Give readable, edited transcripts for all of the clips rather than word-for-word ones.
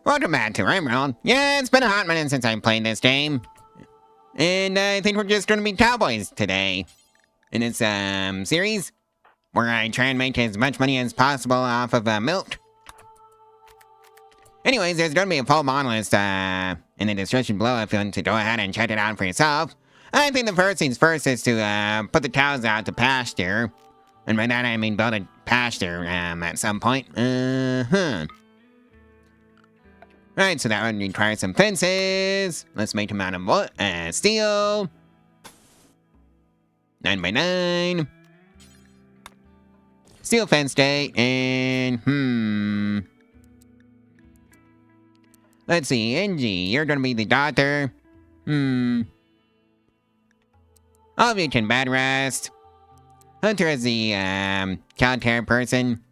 Welcome back to Rimworld. Yeah, it's been a hot minute since I played this game. And I think we're just gonna be Cowboys today. In this, series, where I try and make as much money as possible off of, milk. Anyways, there's gonna be a full mod list, in the description below if you want to go ahead and check it out for yourself. I think the first things first is to, put the cows out to pasture. And by that I mean build a pasture, at some point. Alright, so that would require some fences. Let's make them out of wood, steel. 9x9. Steel fence gate, and let's see, NG, you're gonna be the doctor. All of you can bed rest. Hunter is the, cow care person.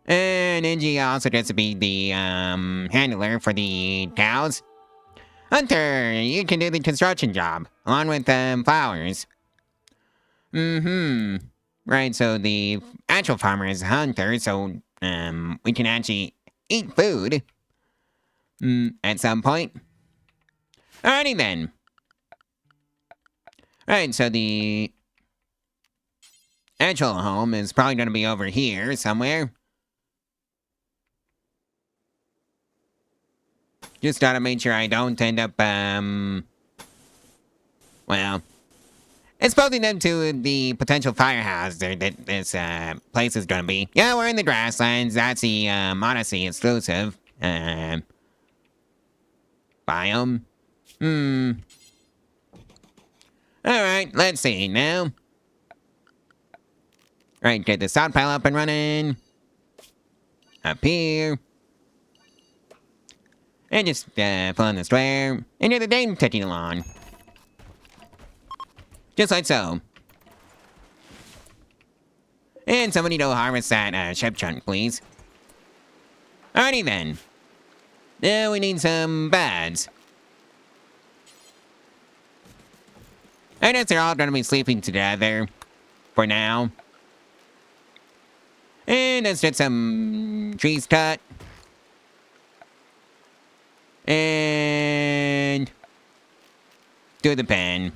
And NG also gets to be the, handler for the cows. Hunter, you can do the construction job, along with, flowers. Right, so the actual farmer is a hunter, so, we can actually eat food. At some point. Alrighty then. Alright, so the actual home is probably gonna be over here somewhere. Just gotta make sure I don't end up, well, exposing them to the potential fire hazard that this, place is gonna be. Yeah, we're in the grasslands. That's the, Odyssey exclusive, biome. Alright, let's see now. Right, get the sod pile up and running. Up here. And just, fill in the square. And get the day ticking along. Just like so. And somebody go harvest that, ship chunk, please. Alrighty then. Now we need some beds. I guess they're all gonna be sleeping together. For now. And let's get some trees cut. And do the pen.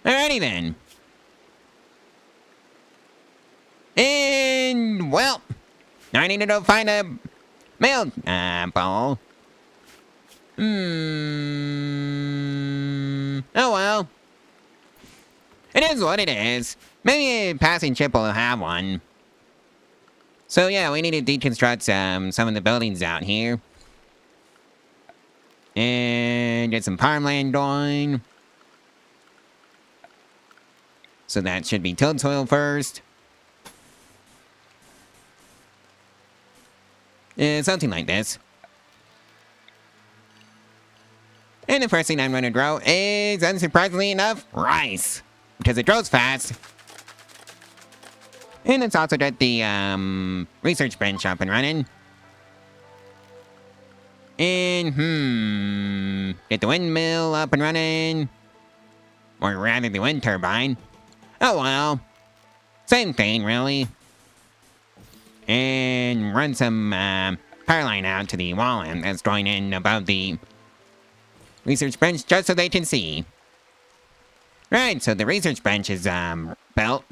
Alrighty then. And, well, I need to go find a mail bowl. Oh well. It is what it is. Maybe a passing ship will have one. So yeah, we need to deconstruct some of the buildings out here. And get some farmland going. So that should be tilled soil first. Something like this. And the first thing I'm going to grow is, unsurprisingly enough, rice. Because it grows fast. And let's also get the, research bench up and running. And, get the windmill up and running. Or rather, the wind turbine. Oh well. Same thing, really. And run some, power line out to the wall end that's going in above the research bench just so they can see. Right, so the research bench is, built.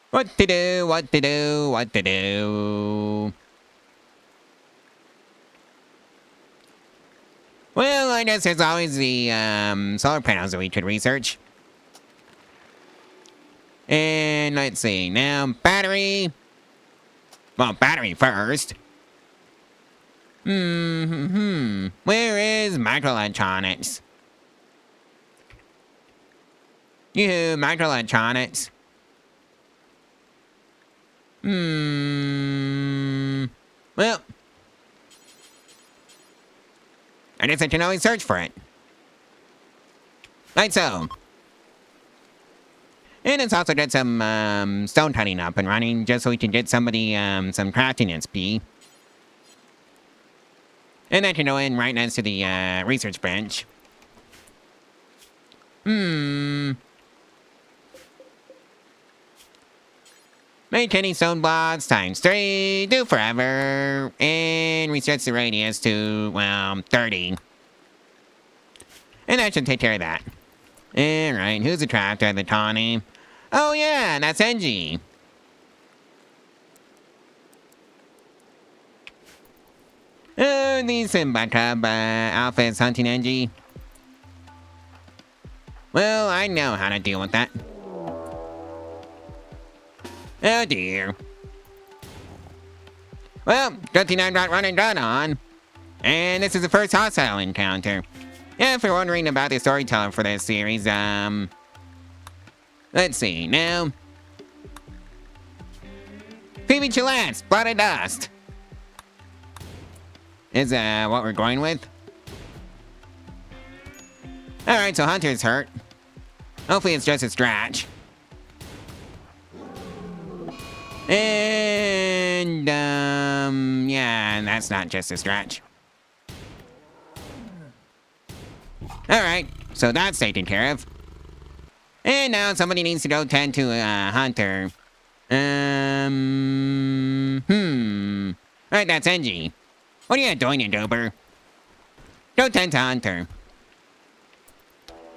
What to do, what to do, what to do. Well, I guess there's always the, solar panels that we could research. And let's see, now battery. Well, battery first. Where is microelectronics? Yoo-hoo, microelectronics. Well, I guess I can always search for it. Like so. And let's also get some, stone cutting up and running, just so we can get somebody, some crafting XP. And that can go in right next to the research bench. Maintaining stone blocks ×3, do forever, and reset the radius to, well, 30. And that should take care of that. Alright, who's the tractor at the Tawny? Oh yeah, that's NG. These Simbacub outfits hunting NG. Well, I know how to deal with that. Oh dear. Well, good thing I've got run and gun on. And this is the first hostile encounter. Yeah, if you're wondering about the storyteller for this series, let's see, now. Phoebe Gillette's Blood and Dust is, what we're going with. Alright, so Hunter's hurt. Hopefully it's just a scratch. And, yeah, that's not just a scratch. Alright, so that's taken care of. And now somebody needs to go tend to Hunter. Alright, that's NG. What are you doing, you dober? Go tend to Hunter.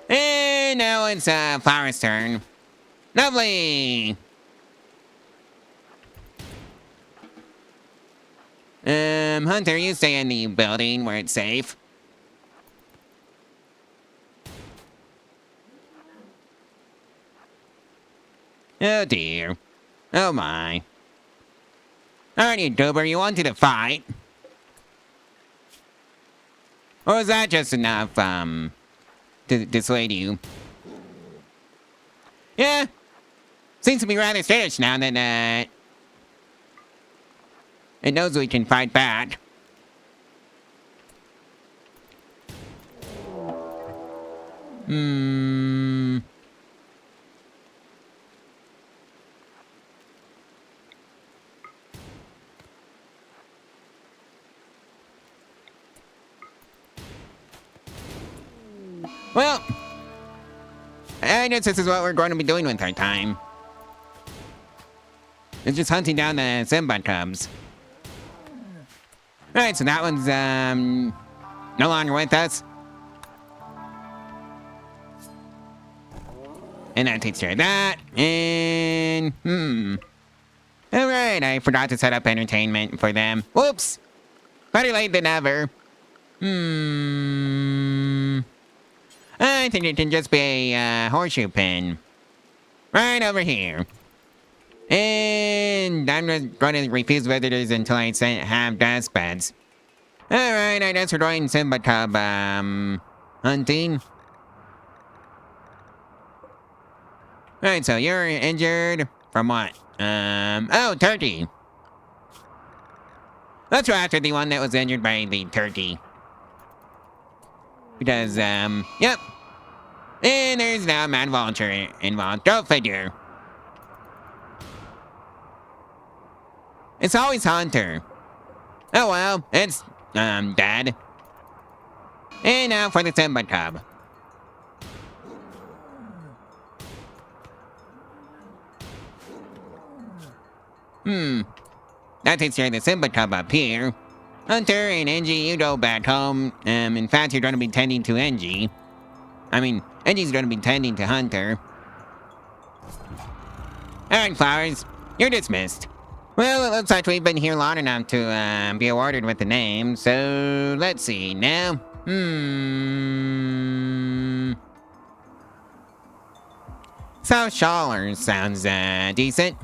And now it's Flower's turn. Lovely! Hunter, you stay in the building where it's safe. Oh dear. Oh my. Alright, you goober, you wanted to fight? Or was that just enough, to dissuade you? Yeah. Seems to be rather skittish now that, it knows we can fight back. Well, I guess this is what we're going to be doing with our time. It's just hunting down the Simba cubs. Alright, so that one's, no longer with us. And that takes care of that. And, Alright, I forgot to set up entertainment for them. Whoops! Better late than never. I think it can just be a horseshoe pin. Right over here. And I'm just going to refuse visitors until I have dust beds. Alright, I guess we're going Simba Cub, hunting. Alright, so you're injured from what? Oh, turkey. Let's go after the one that was injured by the turkey. Because, yep. And there's now a mad vulture involved. Go figure. It's always Hunter. Oh well, it's, dead. And now for the Simba Cub. That takes care of the Simba Cub up here. Hunter and NG, you go back home. In fact, you're gonna be tending to NG. I mean, NG's gonna be tending to Hunter. Alright, Flowers, you're dismissed. Well, it looks like we've been here long enough to be awarded with the name, so let's see now. South Shawlers sounds decent.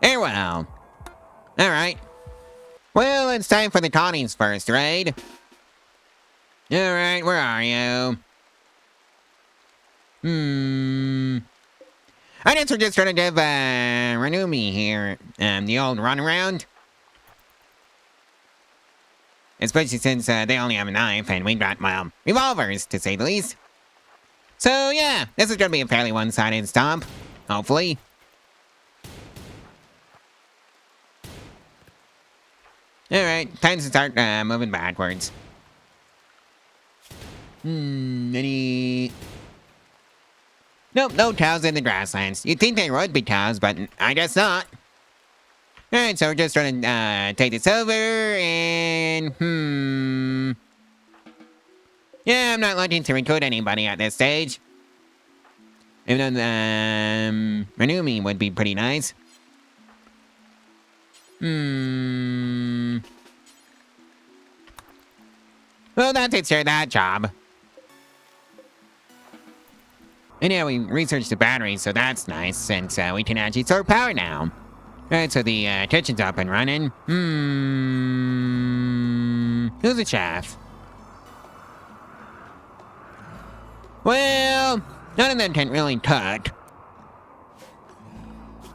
Airwell. Alright. Well, it's time for the Connie's first raid. Alright, where are you? I guess we're just trying to give Renumi here the old runaround. Especially since they only have a knife and we've got, well, revolvers, to say the least. So yeah, this is gonna be a fairly one-sided stomp, hopefully. Alright, time to start moving backwards. Any... Nope, no cows in the grasslands. You'd think there would be cows, but I guess not. Alright, so we're just trying to take this over, and... Yeah, I'm not looking to recruit anybody at this stage. Even though, Renumi would be pretty nice. Well, that takes care of that job. And yeah, we researched the batteries, so that's nice, since we can actually store power now. Alright, so the kitchen's up and running. Who's the chef? Well, none of them can really cook.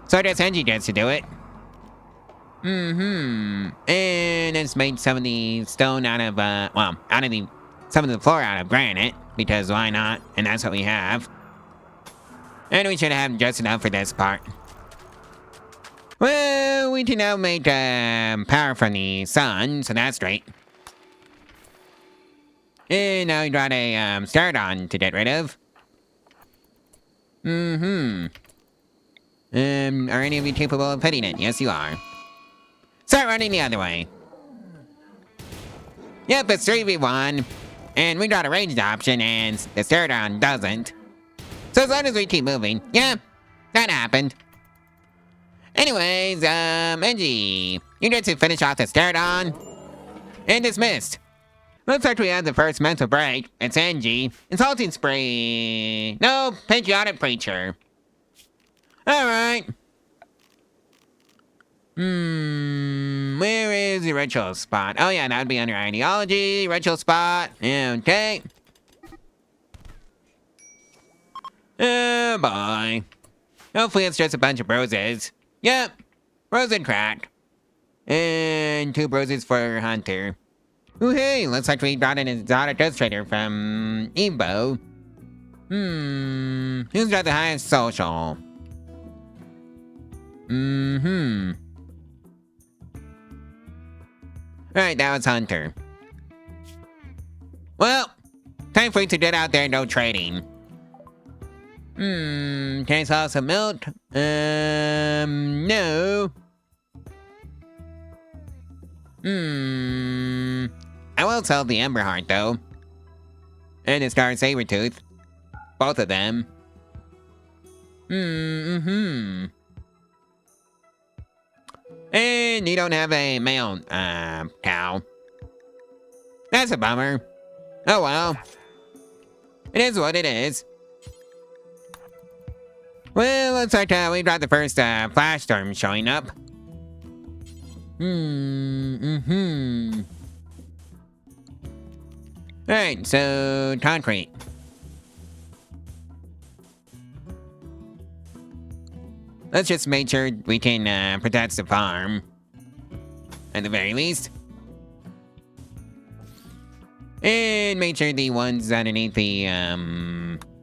So I guess Angie gets to do it. And it's made some of the stone out of, some of the floor out of granite, because why not? And that's what we have. And we should have just enough for this part. Well, we can now make power from the sun, so that's great. And now we got a start on to get rid of. Are any of you capable of hitting it? Yes, you are. Start running the other way. Yep, it's 3v1. And we got a ranged option, and the start on doesn't. So as long as we keep moving, yeah, that happened. Anyways, Angie, you get to finish off the start on. And dismissed. Looks like we had the first mental break. It's Angie. Insulting spree. No, patriotic preacher. Alright. Where is the ritual spot? Oh yeah, that would be under ideology. Ritual spot. Okay. Oh boy. Hopefully it's just a bunch of bruises. Yep. Rose and crack. And 2 bruises for Hunter. Ooh, hey, looks like we got an exotic illustrator from Evo. Who's got the highest social? Alright, that was Hunter. Well, time for you to get out there and go trading. Can I sell some milk? No. I will sell the Ember Heart, though. And the Star Sabertooth. Both of them. And you don't have a male, cow. That's a bummer. Oh well. It is what it is. Well, looks like we've got the first flash storm showing up. Alright, so concrete. Let's just make sure we can protect the farm. At the very least. And make sure the ones underneath the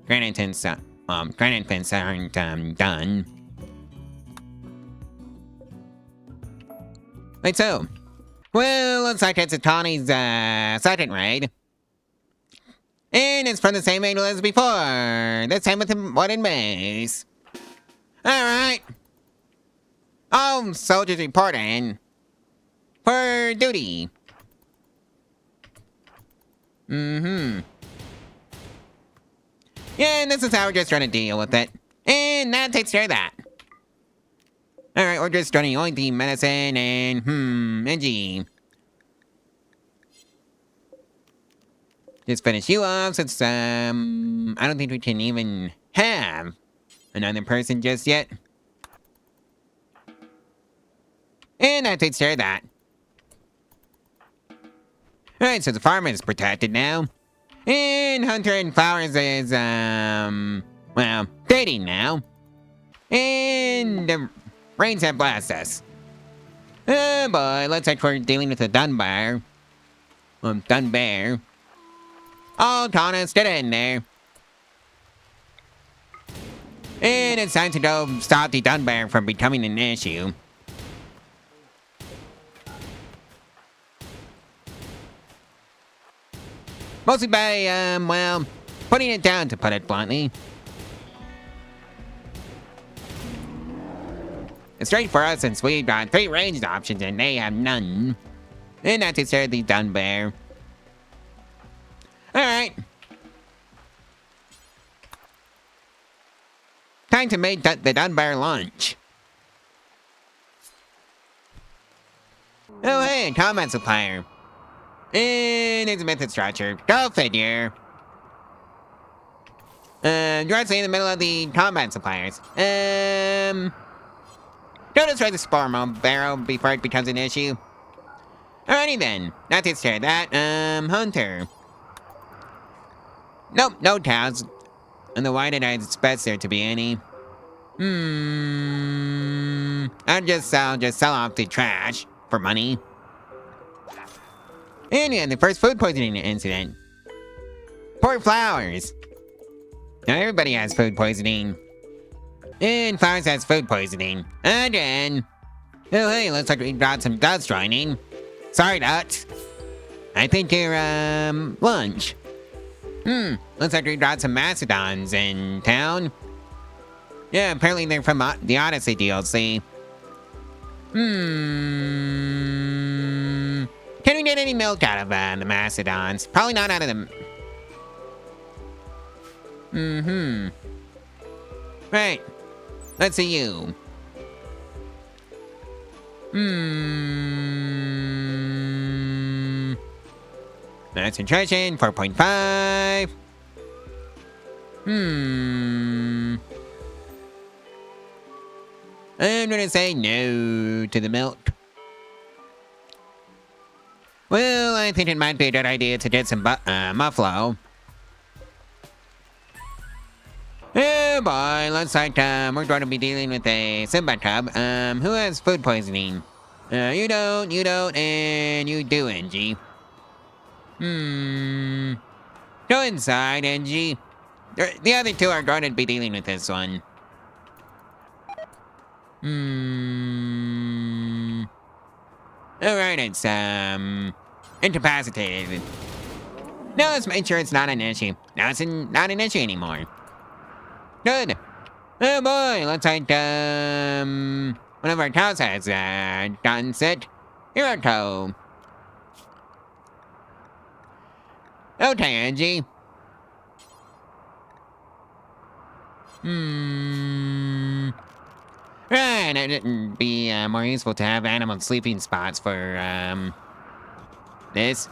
granite fence aren't done. Like so. Well, looks like it's a Tawny's second raid. And it's from the same angle as before. This time with the wooden base. Alright. All soldiers reporting. For duty. Yeah, and this is how we're just trying to deal with it. And that takes care of that. Alright, we're just running only the medicine and, Angie. Just finish you off since, I don't think we can even have another person just yet. And that takes care of that. Alright, so the farm is protected now. And Hunter and Flowers is, well, dating now. And the rains have blasted us. Oh boy, looks like we're dealing with a Dunbar. Dunbear. Oh, Thomas, get in there. And it's time to go stop the Dunbar from becoming an issue. Mostly by, well, putting it down, to put it bluntly. It's straight for us since we've got 3 ranged options and they have none. And not to stare the dun bear. Alright. Time to make the dun bear lunch. Oh hey, combat supplier. And it's a method structure. Go figure. Directly in the middle of the combat suppliers. Don't destroy the spore barrel before it becomes an issue. Alrighty then. Not to stare that. Hunter. Nope, no cows. And why did I expect there to be any? I'll just sell off the trash for money. And yeah, the first food poisoning incident. Poor flowers. Now everybody has food poisoning. And flowers has food poisoning. Again. Oh hey, looks like we got some dust joining. Sorry, Dutch. I think you're, lunch. Looks like we got some mastodons in town. Yeah, apparently they're from the Odyssey DLC. Can we get any milk out of the mastodons? Probably not out of them. Right. Let's see you. Concentration, 4.5. I'm gonna say no to the milk. Well, I think it might be a good idea to get some muffalo. Oh boy, looks like we're going to be dealing with a Simba cub who has food poisoning. You don't, and you do, NG. Go inside, NG. The other 2 are going to be dealing with this one. Alright, it's, incapacitated. No, let's make sure it's not an issue. Now it's not an issue anymore. Good. Oh boy, looks like, one of our cows has, gotten sick. Here I go. Okay, Angie. Right, it'd be, more useful to have animal sleeping spots for, this.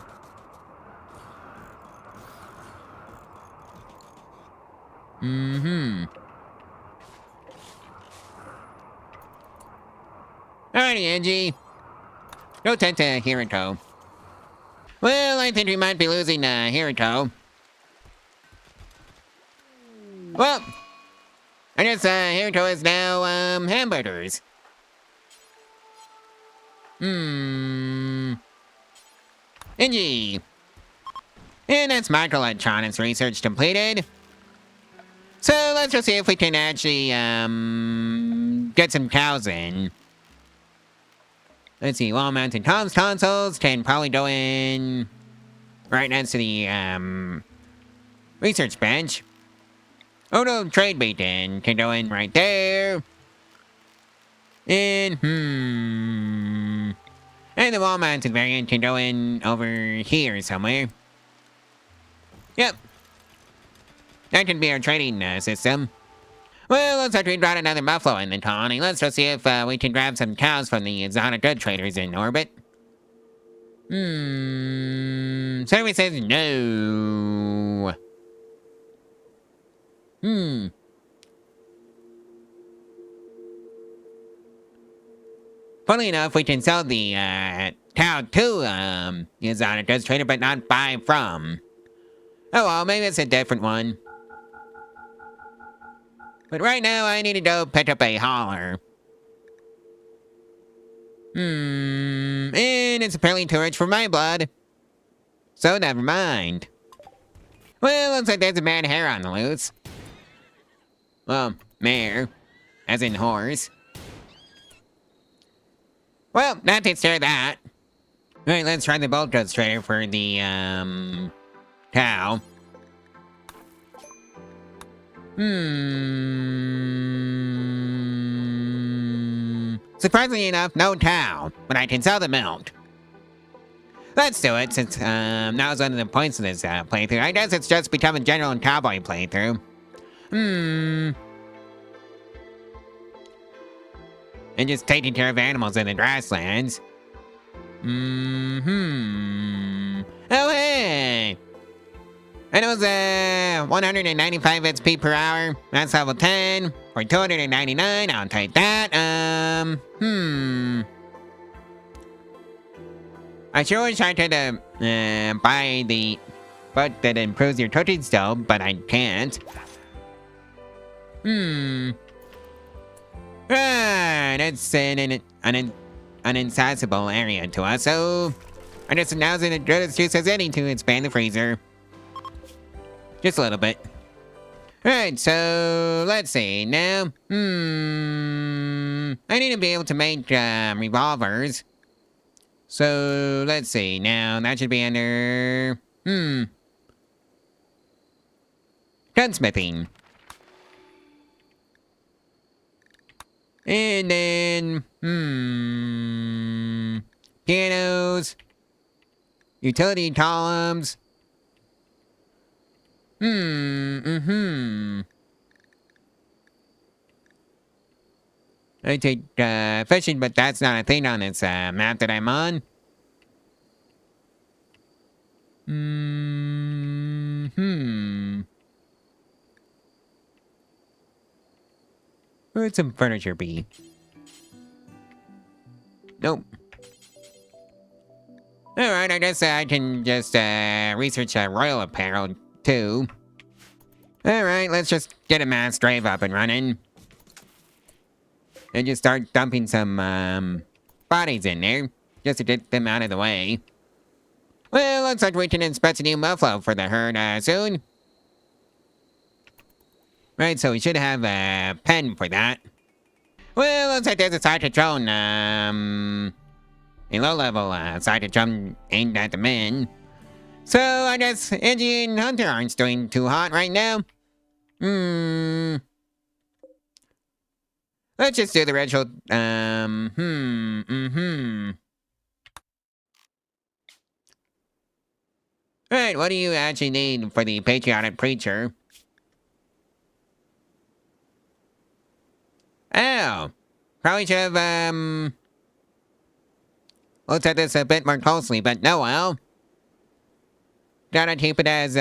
Alrighty, Angie. Go tend to Hiriko. Well, I think we might be losing, Hiriko. Well, I guess, Hiriko is now, hamburgers. Angie. And that's microelectronics research completed. So let's just see if we can actually, get some cows in. Let's see, wall-mounted comms consoles can probably go in right next to the, research bench. Auto trade beacon can go in right there. And, and the wall-mounted variant can go in over here somewhere. Yep. That can be our trading system. Well, looks like we got another buffalo in the colony. Let's go see if we can grab some cows from the exotic good traders in orbit. Survey says no. Funnily enough, we can sell the cow to the exotic goods trader, but not buy from. Oh well, maybe it's a different one. But right now, I need to go pick up a hauler. And it's apparently too rich for my blood. So never mind. Well, looks like there's a bad hare on the loose. Well, mare. As in horse. Well, that takes care of that. Alright, let's try the bulk goods trader for the, cow. Surprisingly enough, no cow, but I can sell the milk. Let's do it, since that was one of the points of this playthrough. I guess it's just become a general cowboy playthrough. And just taking care of animals in the grasslands. Oh, hey! And it was 195 XP per hour. That's level 10. For 299, I'll take that. I sure wish I could buy the book that improves your cooking skill, but I can't. Right, it's an inaccessible area to us, so I guess now's as good excuse as any to expand the freezer. Just a little bit. Alright, so let's see now. I need to be able to make revolvers. So let's see now. That should be under gunsmithing. And then pianos, utility columns. I take fishing, but that's not a thing on this map that I'm on. Where'd some furniture be? Nope. Alright, I guess I can just research royal apparel too. Alright, let's just get a mass drive up and running. And just start dumping some bodies in there, just to get them out of the way. Well, looks like we can inspect a new buffalo for the herd soon. Right, so we should have a pen for that. Well, looks like there's a cyclone, a low-level cyclone aimed at the men. So I guess Angie and Hunter aren't doing too hot right now. Let's just do the ritual, Alright, what do you actually need for the patriotic preacher? Oh, probably should have, looked at this a bit more closely, but no, well. Gotta keep it as,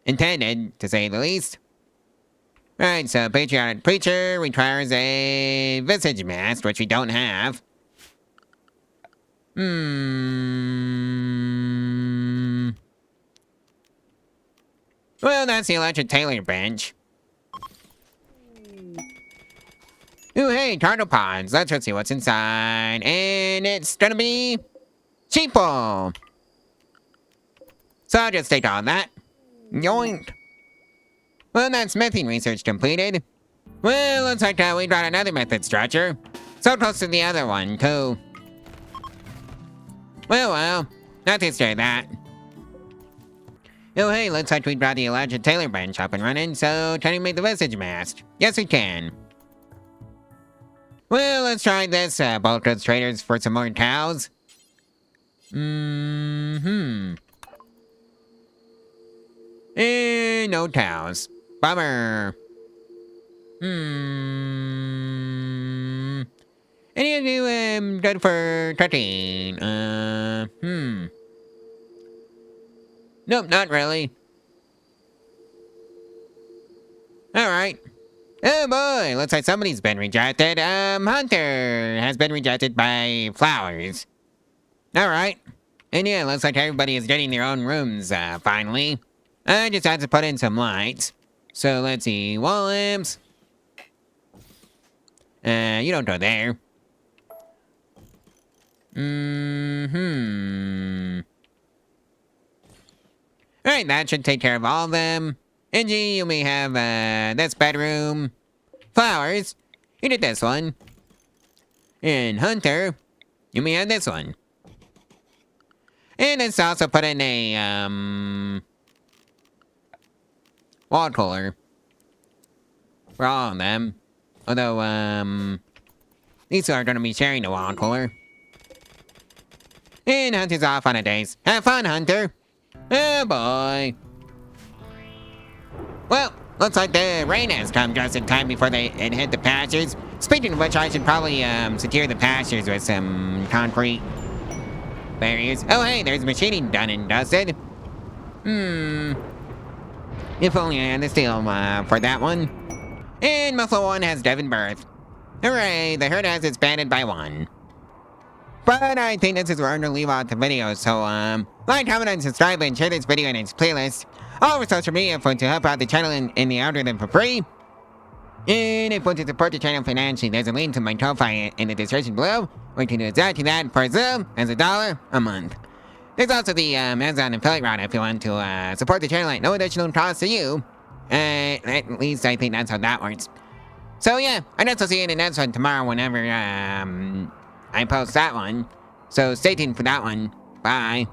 intended, to say the least. Right, so patriotic preacher requires a visage mask, which we don't have. Well, that's the electric tailor bench. Ooh, hey, turtle pods. Let's just see what's inside. And it's gonna be sheeple. So I'll just take all that. Yoink. Well, that smithing research completed. Well, looks like we got another method structure. So close to the other one, too. Well, not to say that. Oh, hey, looks like we brought the electric tailor bench up and running, so can we make the visage mask? Yes, we can. Well, let's try this, bulk goods traders for some more cows. And no cows. Bummer. Any of you, good for cooking? Nope, not really. Alright. Oh boy, looks like somebody's been rejected. Hunter has been rejected by flowers. Alright. And yeah, looks like everybody is getting their own rooms, finally. I just had to put in some lights. So let's see, wall lamps. You don't go there. Alright, that should take care of all of them. Angie, you may have, this bedroom. Flowers, you did this one. And Hunter, you may have this one. And let's also put in a, water cooler. For all of them. Although, these two are gonna be sharing the water cooler. And Hunter's off on a days. Have fun, Hunter! Oh boy. Well, looks like the rain has come just in time before it hit the pastures. Speaking of which, I should probably secure the pastures with some concrete barriers. Oh hey, there's machining done and dusted. If only I had the steel for that one. And Muscle 1 has given birth. Hooray, the herd has expanded by 1. But I think this is where I'm gonna leave out the video, so like, comment, and subscribe, and share this video in its playlist. All over social media to help out the channel in the algorithm for free. And if you want to support the channel financially, there's a link to my Ko-Fi in the description below, where you can do exactly that for as little as $1 a month. There's also the Amazon affiliate route if you want to support the channel at no additional cost to you. At least I think that's how that works. So yeah, I guess I'll see you in the next one tomorrow whenever I post that one. So stay tuned for that one. Bye.